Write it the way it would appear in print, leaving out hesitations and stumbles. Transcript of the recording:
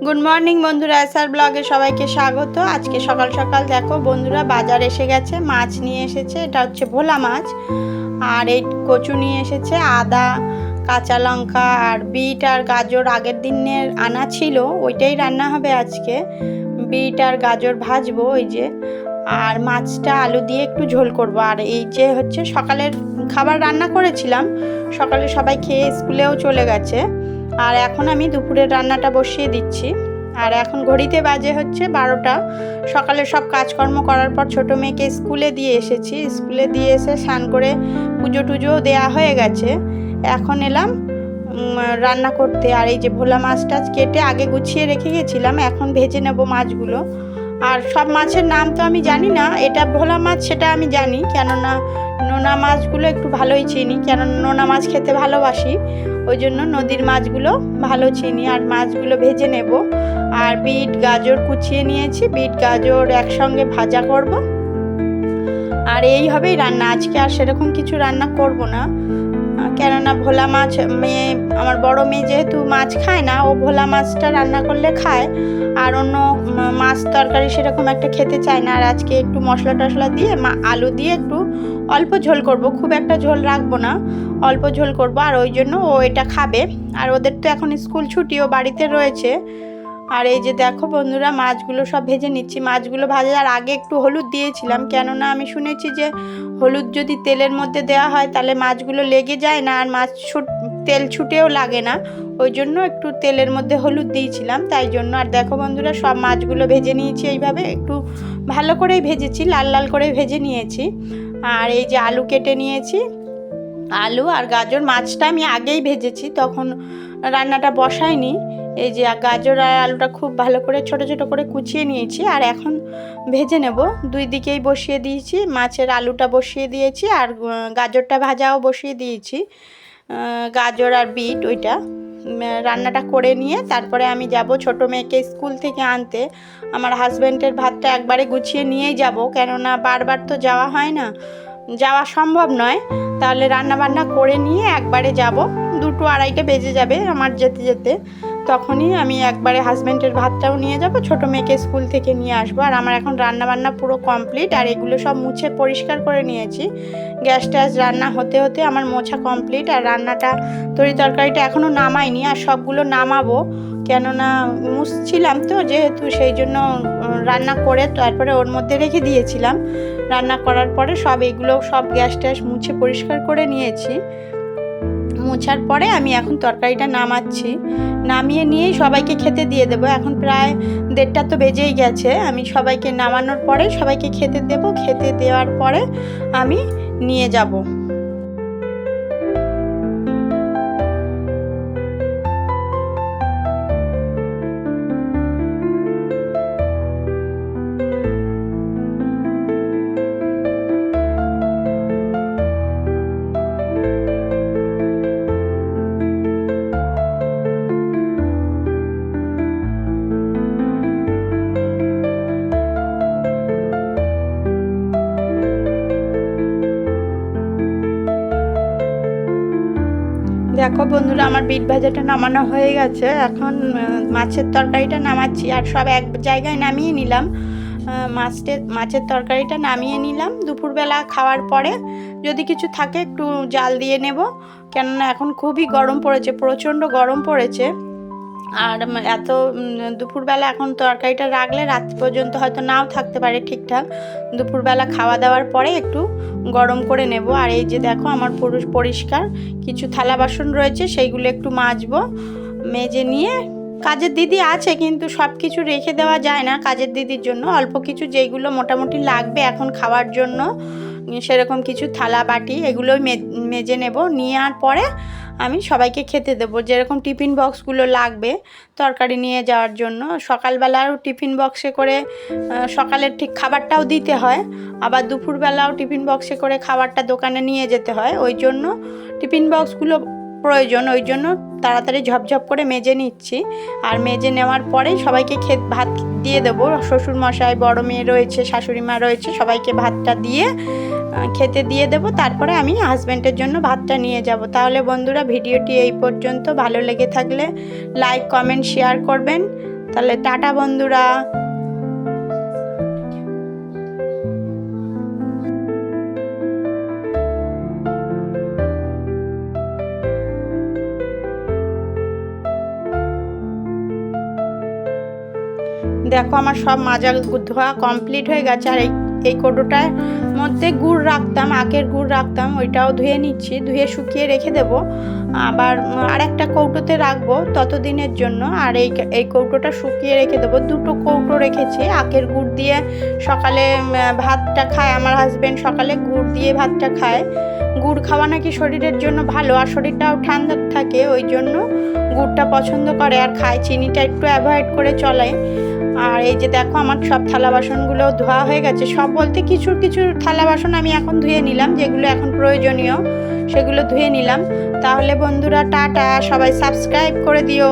Good morning বন্ধুরা, SR ব্লগে সবাইকে স্বাগত। আজকে সকাল সকাল দেখো বন্ধুরা, বাজার এসে গেছে, মাছ নিয়ে এসেছে। এটা হচ্ছে ভোলা মাছ। আর এই কচু নিয়ে এসেছে, আদা, কাঁচা লঙ্কা আর বিট আর গাজর আগের দিনের আনা ছিল, ওইটাই রান্না হবে আজকে। বিট আর গাজর ভাজবো ওই যে, আর মাছটা আলু দিয়ে একটু ঝোল করব। আর এই যে হচ্ছে সকালের খাবার রান্না করেছিলাম, সকালে সবাই খেয়ে স্কুলেও চলে গেছে। আর এখন আমি দুপুরের রান্নাটা বসিয়ে দিচ্ছি। আর এখন ঘড়িতে বাজে হচ্ছে 12টা। সকালে সব কাজকর্ম করার পর ছোটো মেয়েকে স্কুলে দিয়ে এসেছি। স্কুলে দিয়ে এসে স্নান করে পুজো টুজোও দেওয়া হয়ে গেছে। এখন এলাম রান্না করতে। আর এই যে ভোলা মাছটা কেটে আগে গুছিয়ে রেখে গেছিলাম, এখন ভেজে নেব মাছগুলো। আর সব মাছের নাম তো আমি জানি না, এটা ভোলা মাছ সেটা আমি জানি, কেননা নোনা মাছগুলো একটু ভালোই চিনি, কেননা নোনা মাছ খেতে ভালোবাসি, ওই জন্য নদীর মাছগুলো ভালো চিনি। আর মাছগুলো ভেজে নেব। আর বিট গাজর কুচিয়ে নিয়েছি, বিট গাজর একসঙ্গে ভাজা করব। আর এই হবেই রান্না আজকে। আর সেরকম কিছু রান্না করব না, কেননা ভোলা মাছ আমার বড় মেয়ে যেহেতু মাছ খায় না, ও ভোলা মাছটা রান্না করলে খায়, আর অন্য মাছ তরকারি সেরকম একটা খেতে চায় না। আর আজকে একটু মশলা টশলা দিয়ে আলু দিয়ে একটু অল্প ঝোল করব, খুব একটা ঝোল রাখবো না, অল্প ঝোল করব। আর ওই জন্য ও এটা খাবে। আর ওদের তো এখন স্কুল ছুটি, ও বাড়িতে রয়েছে। আর এই যে দেখো বন্ধুরা, মাছগুলো সব ভেজে নিচ্ছি। মাছগুলো ভাজার আগে একটু হলুদ দিয়েছিলাম, কেননা আমি শুনেছি যে হলুদ যদি তেলের মধ্যে দেওয়া হয় তাহলে মাছগুলো লেগে যায় না, আর মাছ তেল ছুটেও লাগে না, ওই জন্য একটু তেলের মধ্যে হলুদ দিয়েছিলাম, তাই জন্য। আর দেখো বন্ধুরা, সব মাছগুলো ভেজে নিয়েছি এইভাবে, একটু ভালো করেই ভেজেছি, লাল লাল করে ভেজে নিয়েছি। আর এই যে আলু কেটে নিয়েছি, আলু আর গাজর, মাছটা আমি আগেই ভেজেছি, তখন রান্নাটা বসাইনি। এই যে গাজর আর আলুটা খুব ভালো করে ছোট ছোট করে কুচিয়ে নিয়েছি, আর এখন ভেজে নেব। দুই দিকেই বসিয়ে দিয়েছি, মাছের আলুটা বসিয়ে দিয়েছি, আর গাজরটা ভাজাও বসিয়ে দিয়েছি। গাজর আর বিট ওইটা রান্নাটা করে নিয়ে তারপরে আমি যাব ছোটো মেয়েকে স্কুল থেকে আনতে। আমার হাজব্যান্ডের ভাতটা একবারে গুছিয়ে নিয়েই যাব, কেননা বারবার তো যাওয়া হয় না, যাওয়া সম্ভব নয়। তাহলে রান্না বান্না করে নিয়ে একবারে যাব, 2-2-2:30 বেজে যাবে আমার যেতে যেতে। তখনই আমি একবারে হাজব্যান্ডের ভাতটাও নিয়ে যাব, ছোটো মেয়েকে স্কুল থেকে নিয়ে আসবো। আর আমার এখন রান্না বান্না পুরো কমপ্লিট। আর এগুলো সব মুছে পরিষ্কার করে নিয়েছি। গ্যাস ট্যাস রান্না হতে হতে আমার মোছা কমপ্লিট। আর রান্নাটা তরকারিটা এখনও নামাইনি, আর সবগুলো নামাবো, কেননা মুছছিলাম তো যেহেতু, সেই জন্য রান্না করে তারপরে ওর মধ্যে রেখে দিয়েছিলাম। রান্না করার পরে সব এগুলো সব গ্যাস ট্যাস মুছে পরিষ্কার করে নিয়েছি। মোছার পরে আমি এখন তরকারিটা নামাচ্ছি, নামিয়ে নিয়েই সবাইকে খেতে দিয়ে দেবো। এখন প্রায় 1:30 তো বেজেই গেছে। আমি সবাইকে নামানোর পরে সবাইকে খেতে দেব, খেতে দেওয়ার পরে আমি নিয়ে যাব। দেখো বন্ধুরা, আমার বিট ভাজাটা নামানো হয়ে গেছে। এখন মাছের তরকারিটা নামাচ্ছি। আর সব এক জায়গায় নামিয়ে নিলাম, মাছের তরকারিটা নামিয়ে নিলাম। দুপুরবেলা খাওয়ার পরে যদি কিছু থাকে একটু জাল দিয়ে নেব, কেননা এখন খুবই গরম পড়েছে, প্রচণ্ড গরম পড়েছে। আর এত দুপুরবেলা এখন তরকারিটা রাখলে রাত পর্যন্ত হয়তো নাও থাকতে পারে ঠিকঠাক। দুপুরবেলা খাওয়া দাওয়ার পরে একটু গরম করে নেব। আর এই যে দেখো, আমার পরিষ্কার কিছু থালা বাসন রয়েছে, সেইগুলো একটু মাজবো। মেজে নিয়ে, কাজের দিদি আছে কিন্তু সব কিছু রেখে দেওয়া যায় না কাজের দিদির জন্য, অল্প কিছু যেইগুলো মোটামুটি লাগবে এখন খাওয়ার জন্য, সেরকম কিছু থালা বাটি এগুলোই মেজে নেব। নেওয়ার পরে আমি সবাইকে খেতে দেবো। যেরকম টিফিন বক্সগুলো লাগবে তরকারি নিয়ে যাওয়ার জন্য, সকালবেলাও টিফিন বক্সে করে সকালের ঠিক খাবারটাও দিতে হয়, আবার দুপুরবেলাও টিফিন বক্সে করে খাবারটা দোকানে নিয়ে যেতে হয়, ওই জন্য টিফিন বক্সগুলো প্রয়োজন, ওই জন্য তাড়াতাড়ি ঝপঝপ করে মেজে নিচ্ছি। আর মেজে নেওয়ার পরেই সবাইকে ভাত দিয়ে দেবো। শ্বশুরমশাই, বড় মেয়ে রয়েছে, শাশুড়ি মা রয়েছে, সবাইকে ভাতটা দিয়ে খেতে দিয়ে দেবো। তারপরে আমি হাজব্যান্ডের জন্য ভাতটা নিয়ে যাব। তাহলে বন্ধুরা, ভিডিওটি এই পর্যন্ত। ভালো লেগে থাকলে লাইক, কমেন্ট, শেয়ার করবেন। তাহলে টাটা বন্ধুরা। দেখো আমার সব মাজা ধোয়া কমপ্লিট হয়ে গেছে। আর এই কৌটোটার মধ্যে গুড় রাখতাম, আখের গুড় রাখতাম, ওইটাও ধুয়ে নিচ্ছি, ধুয়ে শুকিয়ে রেখে দেব। আবার আরেকটা কৌটোতে রাখবো ততদিনের জন্য। আর এই কৌটোটা শুকিয়ে রেখে দেবো। দুটো কৌটো রেখেছি। আখের গুড় দিয়ে সকালে ভাতটা খায় আমার হাজব্যান্ড, সকালে গুড় দিয়ে ভাতটা খায়। গুড় খাওয়া নাকি শরীরের জন্য ভালো, আর শরীরটাও ঠান্ডা থাকে, ওই জন্য গুড়টা পছন্দ করে আর খায়। চিনিটা একটু অ্যাভয়েড করে চলে। আর এই যে দেখো আমার সব থালা বাসনগুলো ধোয়া হয়ে গেছে। সব বলতে কিছু কিছু থালা বাসন আমি এখন ধুয়ে নিলাম, যেগুলো এখন প্রয়োজনীয় সেগুলো ধুয়ে নিলাম। তাহলে বন্ধুরা টাটা, সবাই সাবস্ক্রাইব করে দিও।